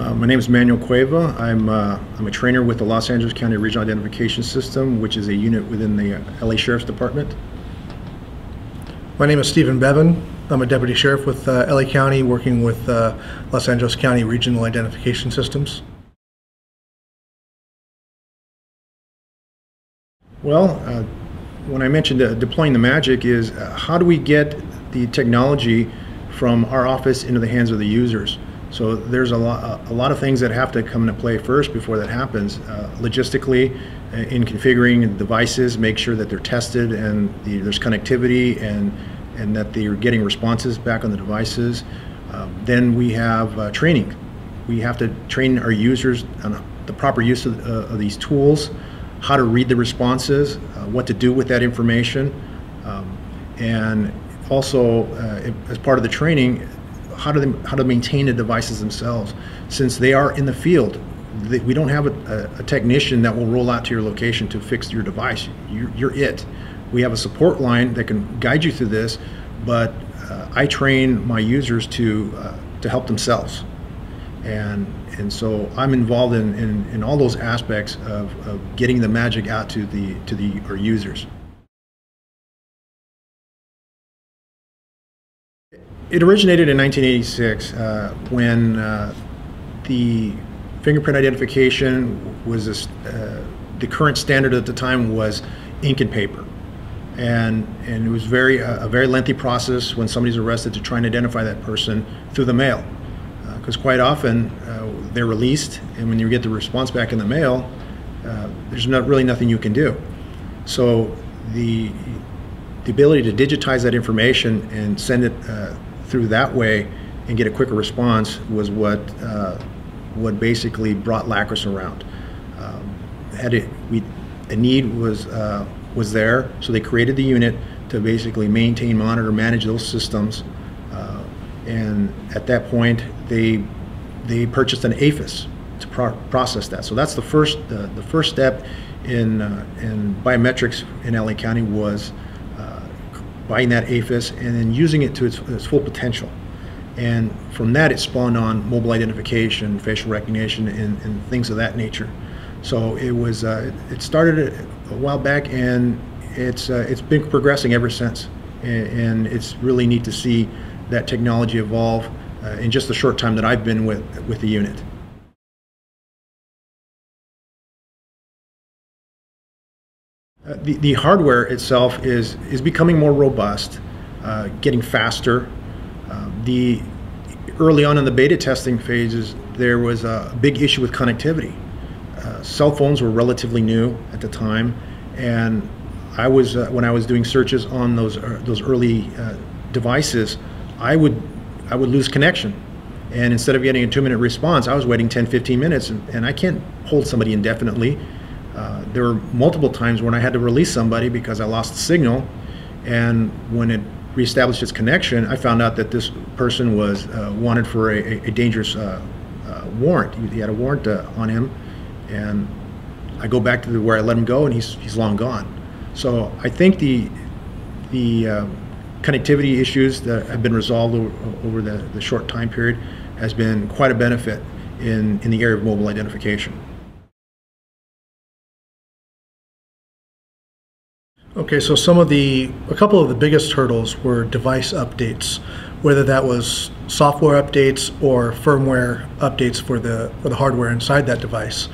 My name is Manuel Cueva. I'm a trainer with the Los Angeles County Regional Identification System, which is a unit within the LA Sheriff's Department. My name is Cueva and Bevan. I'm a deputy sheriff with LA County, working with Los Angeles County Regional Identification Systems. Well, when I mentioned deploying the magic is how do we get the technology from our office into the hands of the users? So there's a lot of things that have to come into play first before that happens. Logistically, in configuring devices, make sure that they're tested and there's connectivity and that they're getting responses back on the devices. Then we have training. We have to train our users on the proper use of these tools, how to read the responses, what to do with that information, and also as part of the training, how to maintain the devices themselves. Since they are in the field, we don't have a technician that will roll out to your location to fix your device. You're it. We have a support line that can guide you through this, but I train my users to help themselves, and so I'm involved in all those aspects of getting the magic out to our users. It originated in 1986 when the fingerprint identification was the current standard at the time was ink and paper, and it was a very lengthy process when somebody's arrested to try and identify that person through the mail, because quite often they're released, and when you get the response back in the mail, there's really nothing you can do. So the ability to digitize that information and send it through that way and get a quicker response was what basically brought LACRIS around. A need was there, so they created the unit to basically maintain, monitor, manage those systems, and at that point they purchased an AFIS to process that. So that's the first step in biometrics in LA County was buying that AFIS and then using it to its full potential. And from that it spawned on mobile identification, facial recognition, and things of that nature. So it started a while back, and it's been progressing ever since. And it's really neat to see that technology evolve in just the short time that I've been with the unit. The hardware itself is becoming more robust, getting faster. Early on in the beta testing phases, there was a big issue with connectivity. Cell phones were relatively new at the time, and when I was doing searches on those early devices, I would lose connection, and instead of getting a 2-minute response, I was waiting 10-15 minutes, and I can't hold somebody indefinitely. There were multiple times when I had to release somebody because I lost the signal, and when it reestablished its connection, I found out that this person was wanted for a dangerous warrant. He had a warrant on him, and I go back to where I let him go, and he's long gone. So I think the connectivity issues that have been resolved over the short time period has been quite a benefit in the area of mobile identification. Okay, so a couple of the biggest hurdles were device updates, whether that was software updates or firmware updates for the hardware inside that device.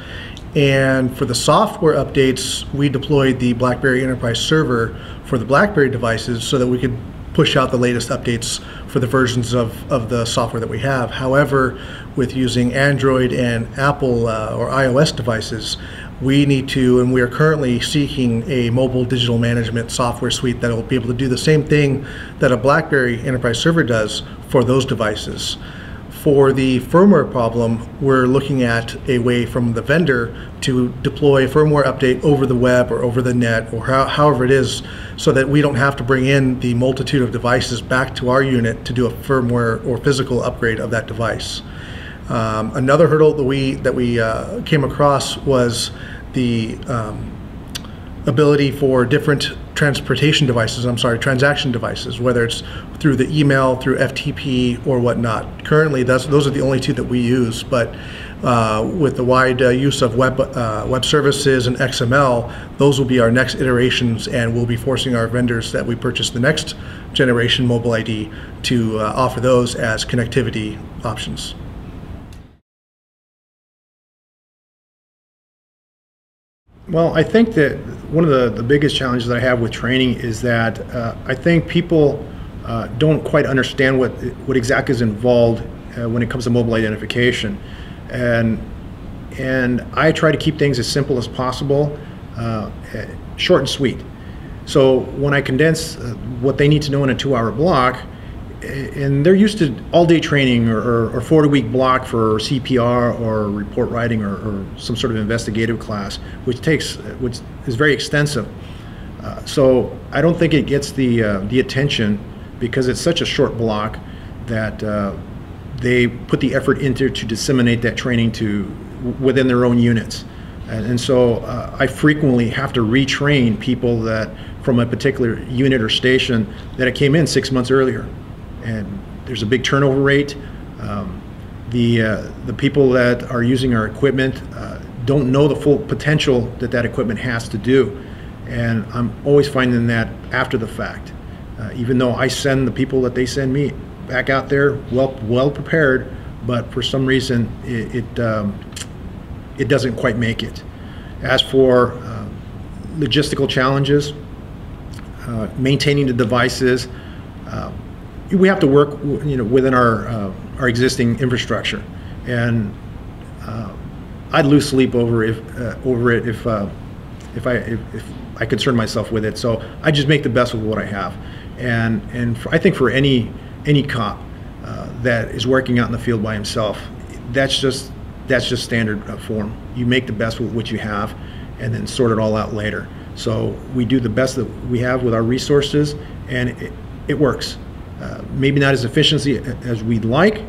And for the software updates, we deployed the BlackBerry Enterprise Server for the BlackBerry devices so that we could push out the latest updates for the versions of the software that we have. However, with using Android and Apple or iOS devices, we need to, and we are currently seeking a mobile digital management software suite that will be able to do the same thing that a BlackBerry Enterprise Server does for those devices. For the firmware problem, we're looking at a way from the vendor to deploy a firmware update over the web or over the net or however it is, so that we don't have to bring in the multitude of devices back to our unit to do a firmware or physical upgrade of that device. Another hurdle that we came across was the ability for different transaction devices, whether it's through the email, through FTP, or whatnot. Currently, those are the only two that we use, but with the wide use of web services and XML, those will be our next iterations, and we'll be forcing our vendors that we purchase the next generation mobile ID to offer those as connectivity options. Well, I think that one of the biggest challenges that I have with training is that I think people don't quite understand what exactly is involved when it comes to mobile identification, and I try to keep things as simple as possible, short and sweet. So when I condense what they need to know in a 2-hour block, and they're used to all-day training or 40-week block for CPR or report writing or some sort of investigative class, which is very extensive. So I don't think it gets the attention because it's such a short block that they put the effort into to disseminate that training within their own units. And so I frequently have to retrain people that from a particular unit or station that came in 6 months earlier. And there's a big turnover rate. The people that are using our equipment don't know the full potential that equipment has to do. And I'm always finding that after the fact. Even though I send the people that they send me back out there well prepared, but for some reason it doesn't quite make it. As for logistical challenges, maintaining the devices, we have to work, within our existing infrastructure, and I'd lose sleep over it if I concern myself with it. So I just make the best of what I have, and I think for any cop that is working out in the field by himself, that's just standard form. You make the best with what you have, and then sort it all out later. So we do the best that we have with our resources, and it works. Maybe not as efficiently as we'd like,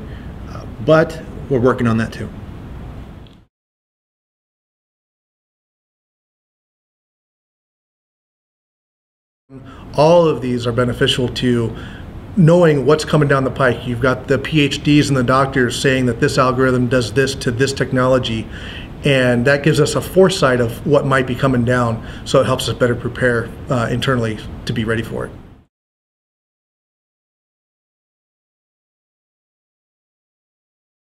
but we're working on that too. All of these are beneficial to knowing what's coming down the pike. You've got the PhDs and the doctors saying that this algorithm does this to this technology, and that gives us a foresight of what might be coming down, so it helps us better prepare internally to be ready for it.